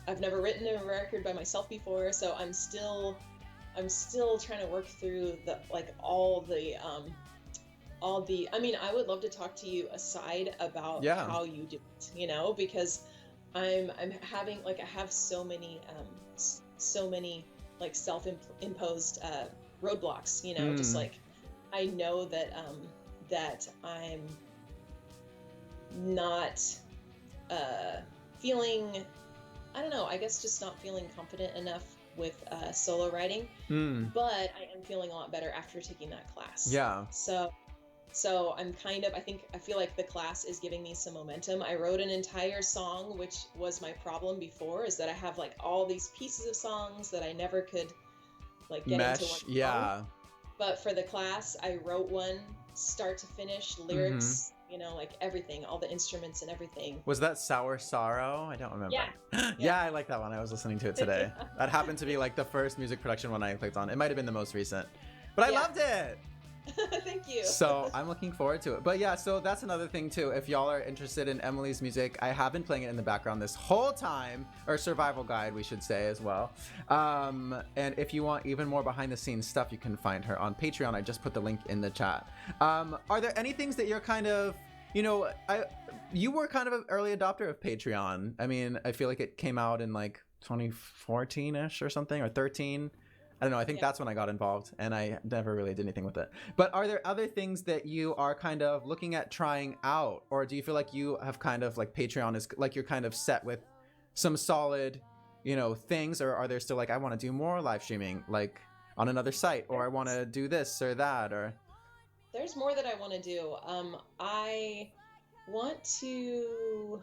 Speaker 2: I've never written a record by myself before, so I'm still trying to work through all the. I mean, I would love to talk to you aside about how you do it, you know, because I'm having I have so many like self-imposed roadblocks, you know, just like I know that that I'm not feeling, I don't know, I guess just not feeling confident enough with solo writing, but I am feeling a lot better after taking that class. So I'm I feel like the class is giving me some momentum. I wrote an entire song, which was my problem before, is that I have like all these pieces of songs that I never could like get into one song. But for the class, I wrote one start to finish, lyrics, you know, like everything, all the instruments and everything.
Speaker 1: Was that Sour Sorrow? I don't remember. Yeah, I like that one. I was listening to it today. That happened to be like the first music production one I clicked on. It might have been the most recent, but I loved it.
Speaker 2: Thank you.
Speaker 1: So I'm looking forward to it. But yeah, so that's another thing too. If y'all are interested in Emily's music, I have been playing it in the background this whole time, or survival guide, we should say as well. And if you want even more behind the scenes stuff, you can find her on Patreon. I just put the link in the chat. Are there any things that you're kind of, you know, you were kind of an early adopter of Patreon. I mean, I feel like it came out in like 2014-ish or something, or 13. I don't know. I think that's when I got involved, and I never really did anything with it. But are there other things that you are kind of looking at trying out, or do you feel like you have kind of like Patreon is like you're kind of set with some solid, you know, things, or are there still like I want to do more live streaming? Like, on another site, or I want to do this or that, or
Speaker 2: there's more that I want to do. I want to.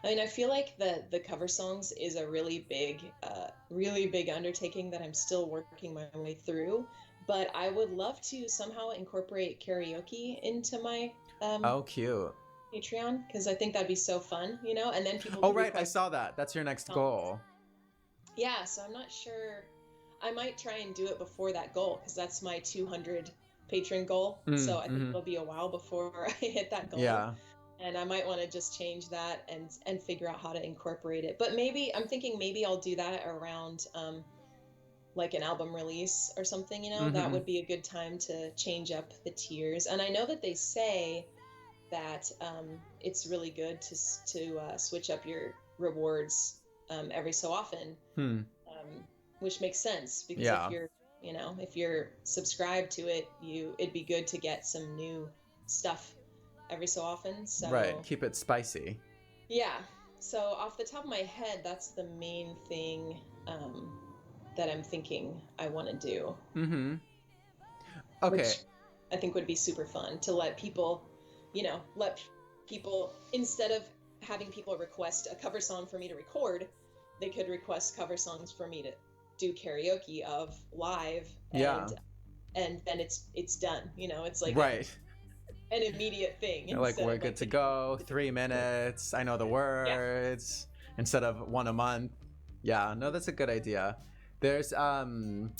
Speaker 2: I mean, I feel like the cover songs is a really big undertaking that I'm still working my way through. But I would love to somehow incorporate karaoke into my
Speaker 1: oh, cute.
Speaker 2: Patreon, because I think that'd be so fun, and then people
Speaker 1: Oh,
Speaker 2: could
Speaker 1: right, I
Speaker 2: request
Speaker 1: saw that. That's your next
Speaker 2: songs.
Speaker 1: goal.
Speaker 2: Yeah, so I'm not sure. I might try and do it before that goal, because that's my 200 patron goal. So I think it'll be a while before I hit that goal.
Speaker 1: Yeah.
Speaker 2: And I might want to just change that and figure out how to incorporate it. But maybe I'm thinking maybe I'll do that around like an album release or something, that would be a good time to change up the tiers. And I know that they say that it's really good to switch up your rewards every so often, which makes sense, because if you're subscribed to it, it'd be good to get some new stuff every so often. So
Speaker 1: right, keep it spicy.
Speaker 2: Yeah, so off the top of my head, that's the main thing that I'm thinking I want to do. Okay. Which I think would be super fun to let people, instead of having people request a cover song for me to record, they could request cover songs for me to do karaoke of live. And then it's done, it's like
Speaker 1: right.
Speaker 2: an immediate thing.
Speaker 1: Like, we're good to go, 3 minutes, I know the words, instead of one a month. Yeah, no, that's a good idea. There's on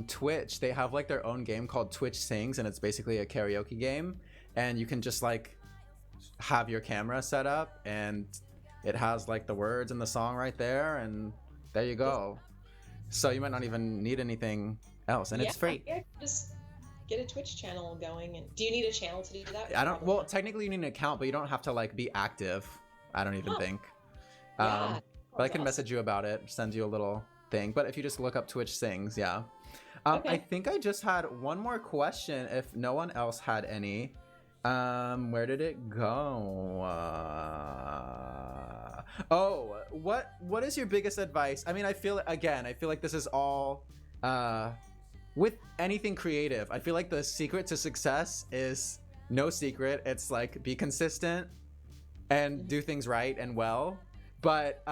Speaker 1: Twitch, they have like their own game called Twitch Sings, and it's basically a karaoke game, and you can just like have your camera set up and it has like the words and the song right there, and there you go. So you might not even need anything else, and it's free.
Speaker 2: Yeah, just get a Twitch channel going. And do you need a channel to do that?
Speaker 1: I don't. Well, technically you need an account, but you don't have to like be active. I don't even think. But I can message you about it, send you a little thing. But if you just look up Twitch Sings, okay. I think I just had one more question. If no one else had any, where did it go? What is your biggest advice? I mean, I feel like this is all with anything creative. I feel like the secret to success is no secret. It's like be consistent and do things right and well. But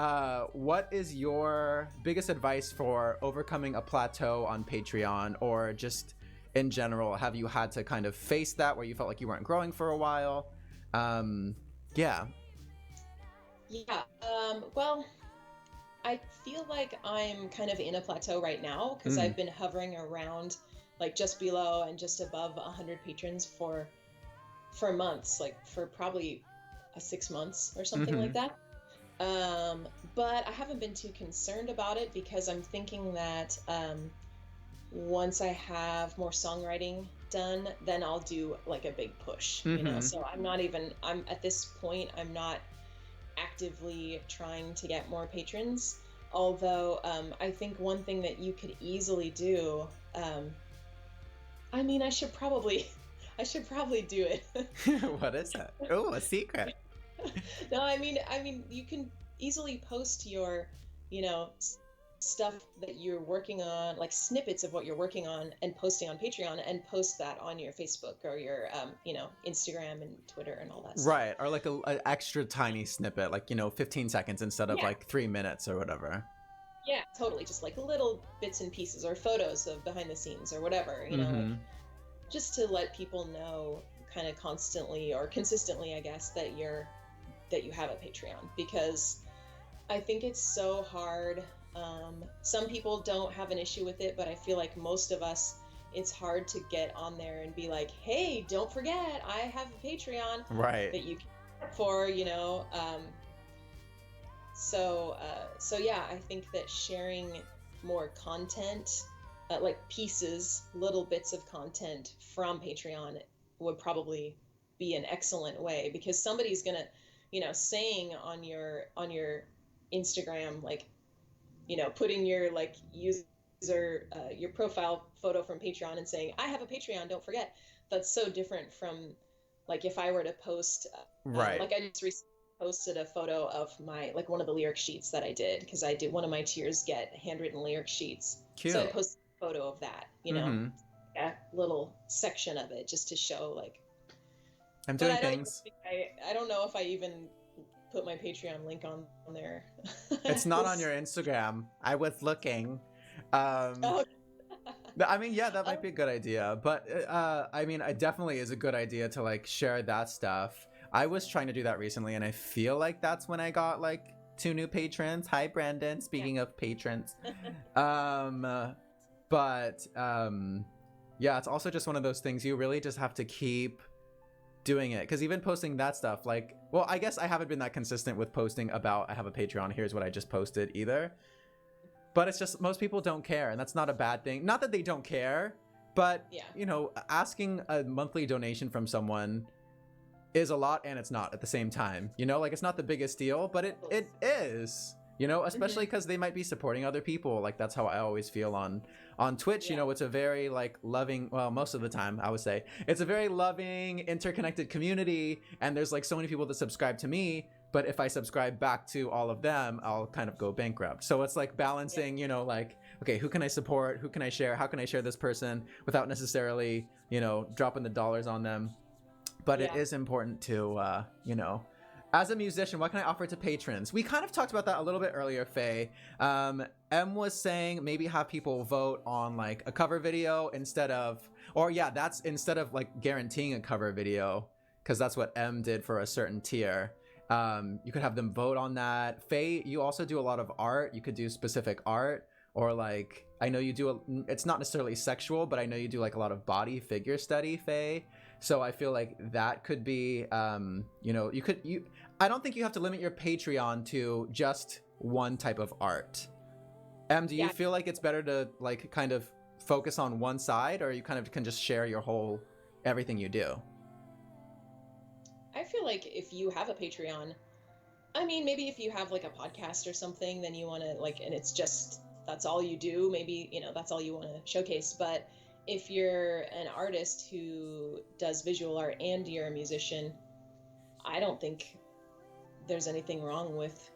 Speaker 1: what is your biggest advice for overcoming a plateau on Patreon, or just in general? Have you had to kind of face that where you felt like you weren't growing for a while?
Speaker 2: Well, I feel like I'm kind of in a plateau right now, because I've been hovering around like just below and just above 100 patrons for months, like for probably 6 months or something like that. But I haven't been too concerned about it, because I'm thinking that once I have more songwriting done, then I'll do like a big push, so I'm at this point, I'm not actively trying to get more patrons, although I think one thing that you could easily do, I should probably do it.
Speaker 1: What is that? Oh, a secret.
Speaker 2: No, I mean you can easily post your stuff that you're working on, like snippets of what you're working on, and posting on Patreon, and post that on your Facebook or your Instagram and Twitter and all that stuff.
Speaker 1: Right, or like an extra tiny snippet, like 15 seconds instead of like 3 minutes or whatever.
Speaker 2: Yeah, totally, just like little bits and pieces, or photos of behind the scenes or whatever, like, just to let people know kind of constantly or consistently, I guess, that you have a Patreon, because I think it's so hard. Some people don't have an issue with it, but I feel like most of us, it's hard to get on there and be like, hey, don't forget, I have a Patreon that you can sign up for, So yeah, I think that sharing more content, like pieces, little bits of content from Patreon would probably be an excellent way, because somebody's gonna, saying on your Instagram, like, putting your like user, your profile photo from Patreon and saying, I have a Patreon, don't forget. That's so different from like if I were to post, like I just recently posted a photo of my, like one of the lyric sheets that I did, because I did one of my tiers get handwritten lyric sheets.
Speaker 1: Cute.
Speaker 2: So I posted photo of that, you know, a little section of it just to show like
Speaker 1: I'm doing things.
Speaker 2: I don't know if I even put my Patreon link on there.
Speaker 1: It's not on your Instagram. I was looking.
Speaker 2: Oh.
Speaker 1: I mean, yeah, that might be a good idea. But I mean, it definitely is a good idea to like share that stuff. I was trying to do that recently, and I feel like that's when I got like 2 new patrons. Hi, Brandon. Speaking of patrons. Yeah, it's also just one of those things you really just have to keep doing it, because even posting that stuff, like, well, I guess I haven't been that consistent with posting about I have a Patreon, here's what I just posted either, but it's just most people don't care, and that's not a bad thing. Not that they don't care, but you know, asking a monthly donation from someone is a lot, and it's not at the same time, you know, like it's not the biggest deal, but it is, you know, especially because they might be supporting other people. Like that's how I always feel on Twitch. You know, it's a very like loving, well, most of the time I would say it's a very loving, interconnected community, and there's like so many people that subscribe to me, but if I subscribe back to all of them, I'll kind of go bankrupt. So it's like balancing, you know, like, okay, who can I support, who can I share, how can I share this person without necessarily, you know, dropping the dollars on them. But it is important to you know, as a musician, what can I offer to patrons? We kind of talked about that a little bit earlier, Faye. M was saying maybe have people vote on like a cover video instead of, or that's instead of like guaranteeing a cover video, because that's what M did for a certain tier. You could have them vote on that. Faye, you also do a lot of art. You could do specific art, or like, I know you do, it's not necessarily sexual, but I know you do like a lot of body figure study, Faye. So I feel like that could be, you know, I don't think you have to limit your Patreon to just one type of art. Do you feel like it's better to like kind of focus on one side, or you kind of can just share your whole, everything you do?
Speaker 2: I feel like if you have a Patreon, I mean, maybe if you have like a podcast or something, then you want to like, and it's just, that's all you do, maybe, you know, that's all you want to showcase. But if you're an artist who does visual art and you're a musician, I don't think there's anything wrong with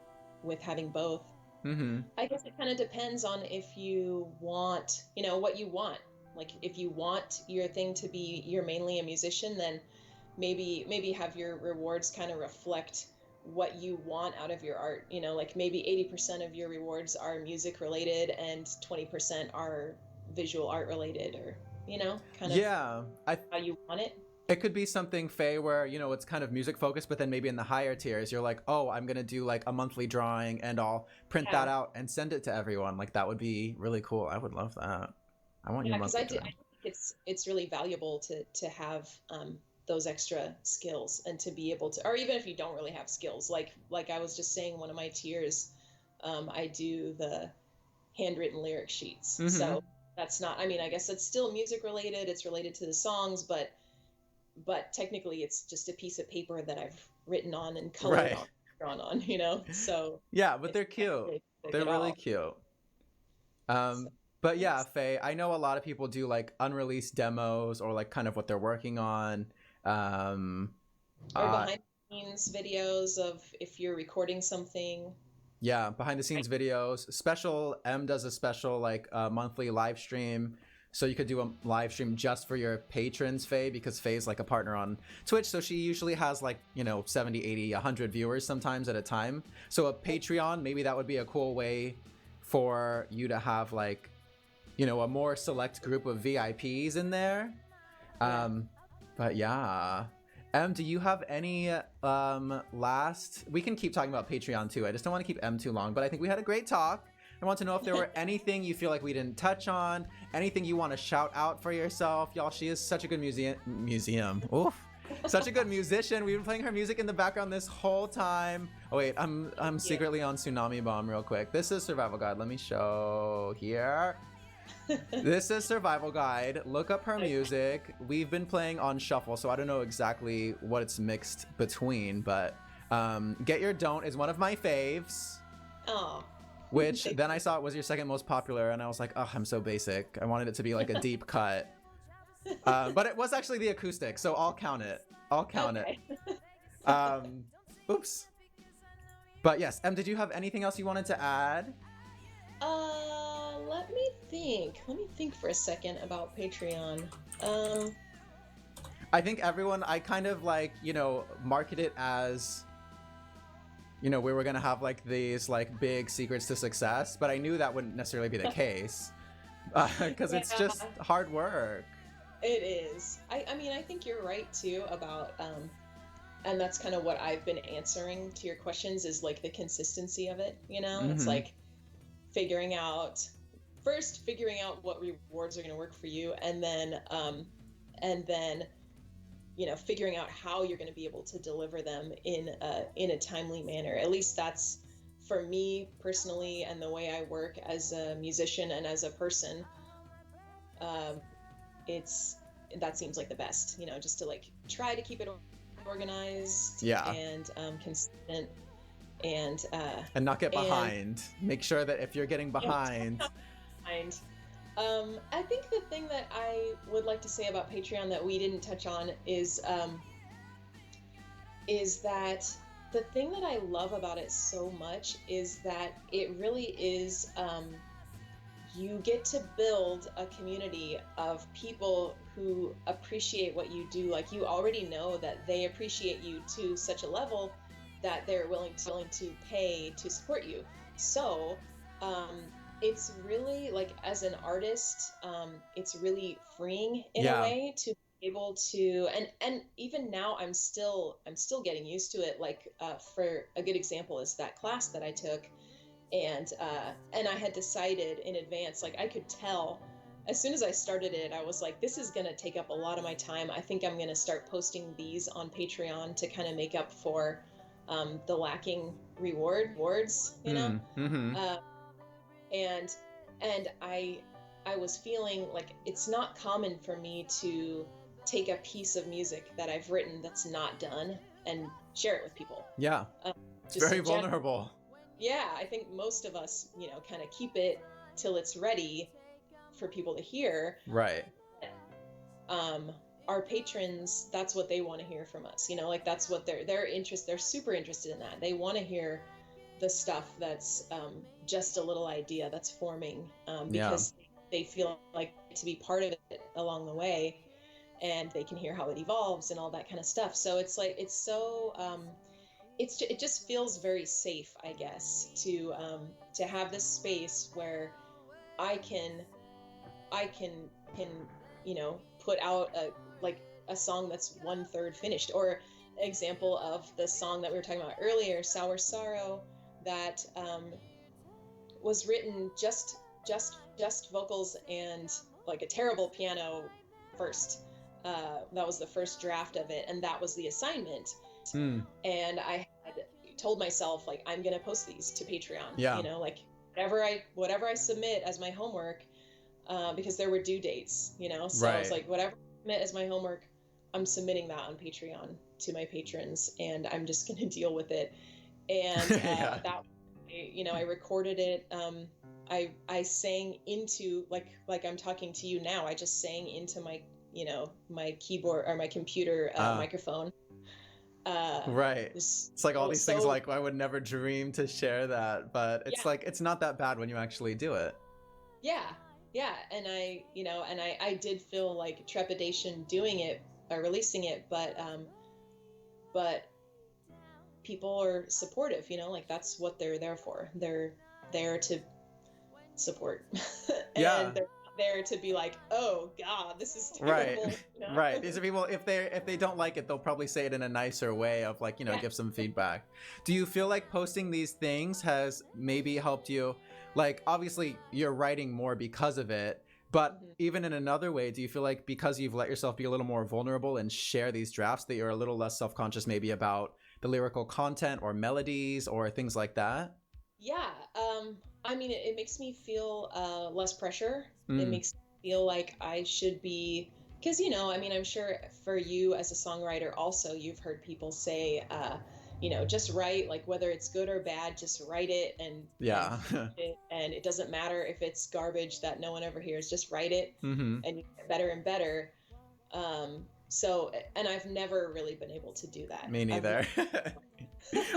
Speaker 2: having both. I guess it kind of depends on if you want, you know, what you want. Like if you want your thing to be, you're mainly a musician, then maybe have your rewards kind of reflect what you want out of your art. You know, like maybe 80% of your rewards are music related and 20% are visual art related, or, you know, kind of how you want it.
Speaker 1: It could be something, Faye, where, you know, it's kind of music focused, but then maybe in the higher tiers, you're like, oh, I'm going to do like a monthly drawing and I'll print that out and send it to everyone. Like that would be really cool. I would love that. I want your monthly drawing.
Speaker 2: I think it's really valuable to have those extra skills, and to be able to, or even if you don't really have skills, like I was just saying, one of my tiers, I do the handwritten lyric sheets. So that's not, I mean, I guess it's still music related, it's related to the songs, but technically it's just a piece of paper that I've written on and colored on, drawn on, you know? So
Speaker 1: yeah, but they're cute. They're really cute. But yeah, Faye, I know a lot of people do like unreleased demos, or like kind of what they're working on. Or
Speaker 2: behind the scenes videos of if you're recording something.
Speaker 1: Yeah, behind the scenes videos. M does a special like monthly live stream. So you could do a live stream just for your patrons, Faye, because Faye's like a partner on Twitch. So she usually has like, you know, 70, 80, 100 viewers sometimes at a time. So a Patreon, maybe that would be a cool way for you to have like, you know, a more select group of VIPs in there. But yeah. Do you have any last... We can keep talking about Patreon too. I just don't want to keep M too long, but I think we had a great talk. I want to know if there were anything you feel like we didn't touch on, anything you want to shout out for yourself. Y'all, she is such a good museum. Oof. Such a good musician. We've been playing her music in the background this whole time. Oh wait, I'm secretly on Tsunami Bomb real quick. This is Survival Guide. Let me show here. This is Survival Guide. Look up her music. We've been playing on shuffle, so I don't know exactly what it's mixed between, but Get Your Don't is one of my faves.
Speaker 2: Oh.
Speaker 1: Which then I saw it was your second most popular, and I was like, oh, I'm so basic. I wanted it to be like a deep cut. But it was actually the acoustic, so I'll count it. Oops. But yes, did you have anything else you wanted to add?
Speaker 2: Let me Let me think for a second about Patreon.
Speaker 1: I think I kind of like, market it as, we were going to have like these like big secrets to success, but I knew that wouldn't necessarily be the case because it's just hard work. It
Speaker 2: is. I mean, I think you're right too about, and that's kind of what I've been answering to your questions is like the consistency of it, It's like figuring out what rewards are going to work for you, and then figuring out how you're going to be able to deliver them in a timely manner. At least that's for me personally, and the way I work as a musician and as a person. That seems like the best, just to like try to keep it organized and consistent and
Speaker 1: not get behind. Make sure that if you're getting behind.
Speaker 2: I think the thing that I would like to say about Patreon that we didn't touch on is that the thing that I love about it so much is that it really is, you get to build a community of people who appreciate what you do. Like, you already know that they appreciate you to such a level that they're willing to pay to support you. So, it's really, like, as an artist, it's really freeing in a way to be able to, and even now I'm still getting used to it. Like, for a good example is that class that I took, and I had decided in advance, like, I could tell as soon as I started it, I was like, this is going to take up a lot of my time. I think I'm going to start posting these on Patreon to kind of make up for the lacking rewards,
Speaker 1: Mm-hmm.
Speaker 2: And I was feeling like it's not common for me to take a piece of music that I've written that's not done and share it with people.
Speaker 1: Yeah, it's very vulnerable.
Speaker 2: Yeah, I think most of us, kind of keep it till it's ready for people to hear.
Speaker 1: Right.
Speaker 2: Our patrons, that's what they want to hear from us. Like, that's what they're super interested in that. They want to hear the stuff that's just a little idea that's forming, because they feel like to be part of it along the way, and they can hear how it evolves and all that kind of stuff. So it's like, it's so it just feels very safe, I guess, to have this space where I can put out a song that's 1/3 finished. Or example of the song that we were talking about earlier, Sour Sorrow, that was written just vocals and like a terrible piano first. That was the first draft of it, and that was the assignment. And I had told myself, like, I'm gonna post these to Patreon. Like, whatever I submit as my homework, because there were due dates, so I was like, whatever I submit as my homework, I'm submitting that on Patreon to my patrons, and I'm just gonna deal with it. And that, I recorded it. I sang into, like I'm talking to you now, I just sang into my my keyboard or my computer microphone.
Speaker 1: Right. It's like all these things, like, I would never dream to share that, but it's like, it's not that bad when you actually do it.
Speaker 2: Yeah, and I did feel like trepidation doing it or releasing it, but people are supportive, like, that's what they're there for. They're there to support. And they're there to be like, oh God, this is terrible.
Speaker 1: Right. Right. These are people, if they don't like it, they'll probably say it in a nicer way of, like, give some feedback. Do you feel like posting these things has maybe helped you? Like, obviously you're writing more because of it, but even in another way, do you feel like because you've let yourself be a little more vulnerable and share these drafts, that you're a little less self-conscious maybe about the lyrical content or melodies or things like that?
Speaker 2: Yeah. I mean, it makes me feel less pressure. It makes me feel like I should be, because, I mean, I'm sure for you as a songwriter also, you've heard people say, just write, like, whether it's good or bad, just write it, and and it doesn't matter if it's garbage that no one ever hears, just write it, and you get better and better. So, and I've never really been able to do that.
Speaker 1: Me neither.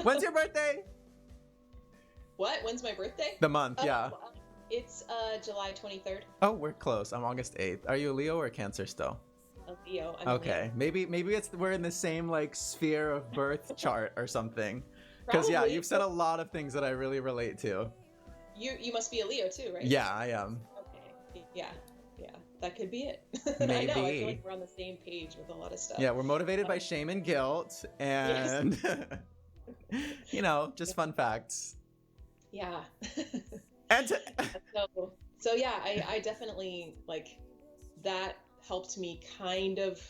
Speaker 1: When's your birthday?
Speaker 2: What? When's my birthday?
Speaker 1: The month, yeah.
Speaker 2: It's July 23rd.
Speaker 1: Oh, we're close. I'm August 8th. Are you a Leo or a Cancer still?
Speaker 2: A Leo. I'm
Speaker 1: Okay,
Speaker 2: Leo.
Speaker 1: maybe it's we're in the same like sphere of birth chart or something. Because yeah, you've said a lot of things that I really relate to.
Speaker 2: You must be a Leo too, right?
Speaker 1: Yeah, I am.
Speaker 2: Okay. Yeah. That could be it.
Speaker 1: Maybe.
Speaker 2: I know. I feel like we're on the same page with a lot of stuff.
Speaker 1: Yeah, we're motivated by shame and guilt, and you know, just fun facts.
Speaker 2: Yeah.
Speaker 1: And
Speaker 2: so yeah, I definitely like that helped me kind of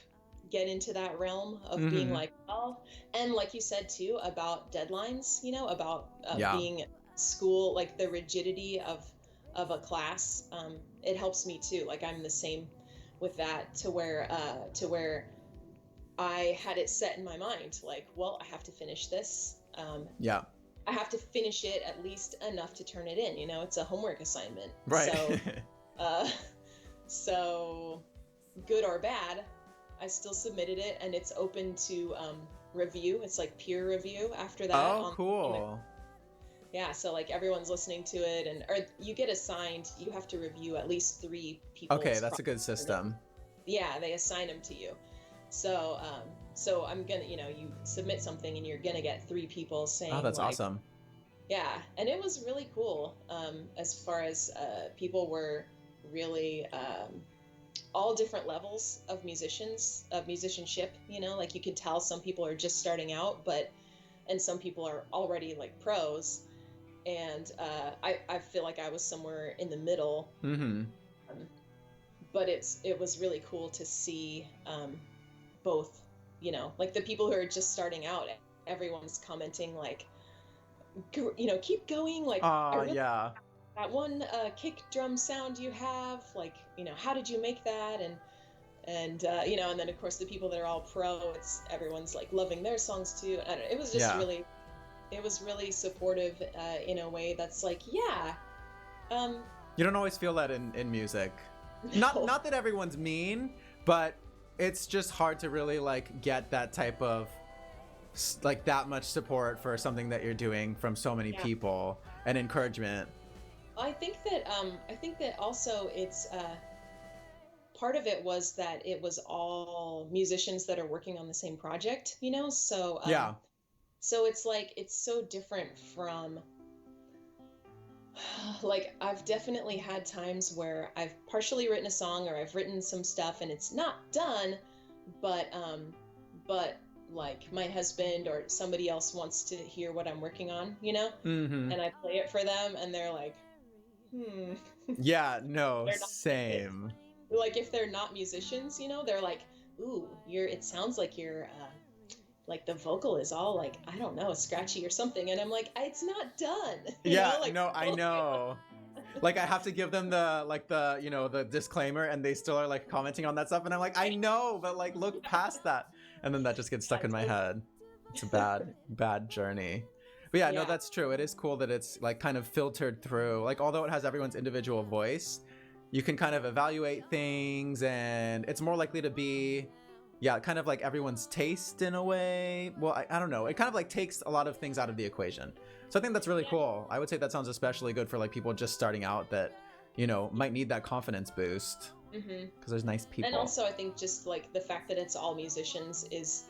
Speaker 2: get into that realm of being like, oh, and like you said too about deadlines, you know, about being school, like the rigidity of a class. It helps me too. Like I'm the same with that to where I had it set in my mind, like, well, I have to finish this. I have to finish it at least enough to turn it in. You know, it's a homework assignment.
Speaker 1: Right.
Speaker 2: So, so good or bad, I still submitted it, and it's open to review. It's like peer review after that.
Speaker 1: Oh, cool.
Speaker 2: Yeah, so like everyone's listening to it, or you get assigned. You have to review at least 3 people.
Speaker 1: Okay, that's a good system.
Speaker 2: Yeah, they assign them to you. So, so I'm gonna, you know, you submit something and you're gonna get 3 people saying.
Speaker 1: Oh, that's
Speaker 2: like,
Speaker 1: awesome.
Speaker 2: Yeah, and it was really cool. As far as people were really all different levels of musicianship. You know, like you could tell some people are just starting out, and some people are already like pros. And I feel like I was somewhere in the middle. But it was really cool to see both, you know, like the people who are just starting out, everyone's commenting like, you know, keep going, like that one kick drum sound you have, like, you know, how did you make that? And you know, and then of course the people that are all pro, everyone's like loving their songs too. I don't know, it was just really, it was really supportive in a way that's like, you
Speaker 1: don't always feel that in music.
Speaker 2: No.
Speaker 1: Not that everyone's mean, but it's just hard to really like get that type of like that much support for something that you're doing from so many people and encouragement.
Speaker 2: I think that also it's part of it was that it was all musicians that are working on the same project, you know, so so it's like it's so different from like I've definitely had times where I've partially written a song or I've written some stuff and it's not done, but like my husband or somebody else wants to hear what I'm working on, you know, and I play it for them and they're like,
Speaker 1: yeah, no, same.
Speaker 2: Like if they're not musicians, you know, they're like, ooh, it sounds like you're like the vocal is all like, I don't know, scratchy or something. And I'm like, it's not done. You know? Like,
Speaker 1: no, I know. Like I have to give them the you know, the disclaimer and they still are like commenting on that stuff. And I'm like, I know, but like look past that. And then that just gets stuck in my head. It's a bad journey. But yeah, no, that's true. It is cool that it's like kind of filtered through, like, although it has everyone's individual voice, you can kind of evaluate things and it's more likely to be, kind of like everyone's taste in a way. Well, I don't know. It kind of like takes a lot of things out of the equation. So I think that's really cool. I would say that sounds especially good for like people just starting out that, you know, might need that confidence boost because there's nice people.
Speaker 2: And also I think just like the fact that it's all musicians is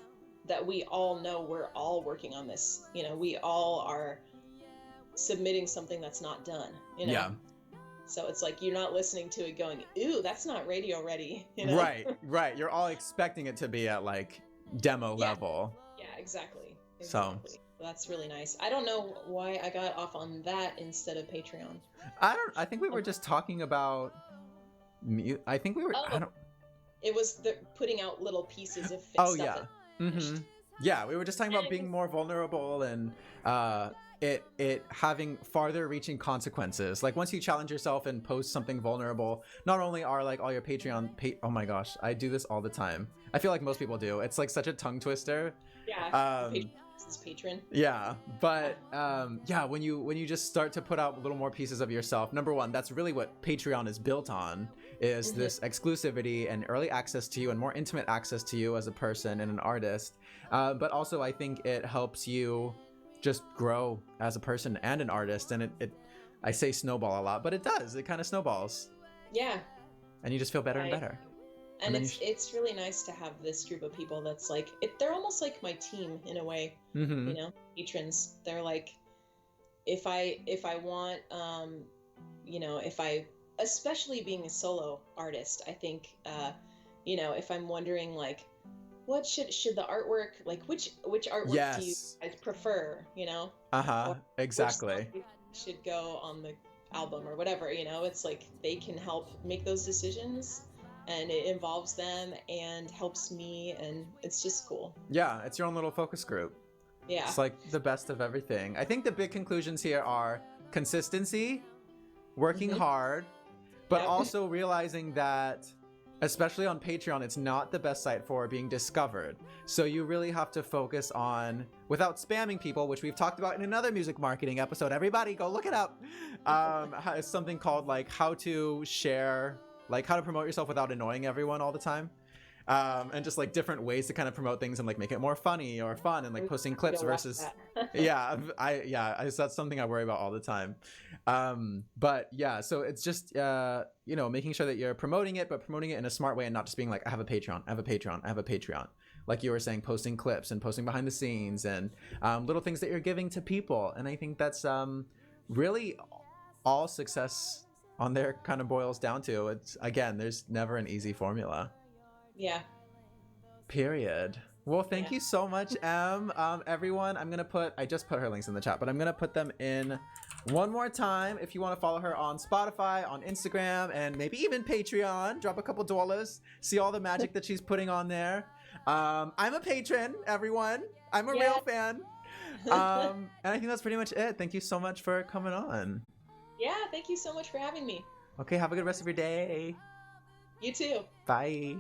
Speaker 2: that we all know we're all working on this. You know, we all are submitting something that's not done, you know? Yeah. So it's like you're not listening to it going, ooh, that's not radio ready. You know?
Speaker 1: Right. You're all expecting it to be at like demo level. Yeah,
Speaker 2: exactly.
Speaker 1: So
Speaker 2: that's really nice. I don't know why I got off on that instead of Patreon.
Speaker 1: I think we were just talking about I think we were
Speaker 2: It was the putting out little pieces of stuff.
Speaker 1: Yeah, we were just talking about being more vulnerable and it having farther reaching consequences. Like once you challenge yourself and post something vulnerable, not only are like all your Patreon oh my gosh, I do this all the time. I feel like most people do. It's like such a tongue twister.
Speaker 2: Yeah. Patron.
Speaker 1: Yeah, but when you just start to put out little more pieces of yourself, number one, that's really what Patreon is built on, is this exclusivity and early access to you and more intimate access to you as a person and an artist. But also I think it helps you just grow as a person and an artist, and it I say snowball a lot, but it does. It kind of snowballs.
Speaker 2: Yeah.
Speaker 1: And you just feel better and better.
Speaker 2: And it's really nice to have this group of people that's like, they're almost like my team in a way,
Speaker 1: Mm-hmm.
Speaker 2: you know, patrons. They're like, if I want, you know, especially being a solo artist, I think, you know, if I'm wondering like, what should the artwork, like which artwork
Speaker 1: Yes.
Speaker 2: do you guys prefer, you know?
Speaker 1: Exactly.
Speaker 2: Which should go on the album or whatever, you know? It's like they can help make those decisions, and it involves them and helps me, and it's just cool.
Speaker 1: Yeah, it's your own little focus group.
Speaker 2: Yeah.
Speaker 1: It's like the best of everything. I think the big conclusions here are consistency, working hard, but also realizing that, especially on Patreon, it's not the best site for being discovered. So you really have to focus on, without spamming people, which we've talked about in another music marketing episode. Everybody go look it up. It's something called like how to share, like how to promote yourself without annoying everyone all the time. And just like different ways to kind of promote things and like make it more funny or fun, and like posting clips versus that's something I worry about all the time. But yeah, so it's just you know, making sure that you're promoting it, but promoting it in a smart way and not just being like, I have a Patreon, I have a Patreon, I have a Patreon. Like you were saying, posting clips and posting behind the scenes and little things that you're giving to people. And I think that's really all success on there kind of boils down to. It's, again, there's never an easy formula.
Speaker 2: Yeah.
Speaker 1: Period. Well, thank you so much, Em. Everyone, I just put her links in the chat, but I'm gonna put them in one more time. If you want to follow her on Spotify, on Instagram, and maybe even Patreon, drop a couple dollars, see all the magic that she's putting on there. I'm a patron, everyone. I'm a real fan. And I think that's pretty much it. Thank you so much for coming on.
Speaker 2: Yeah, thank you so much for having me.
Speaker 1: Okay, have a good rest of your day.
Speaker 2: You too.
Speaker 1: Bye.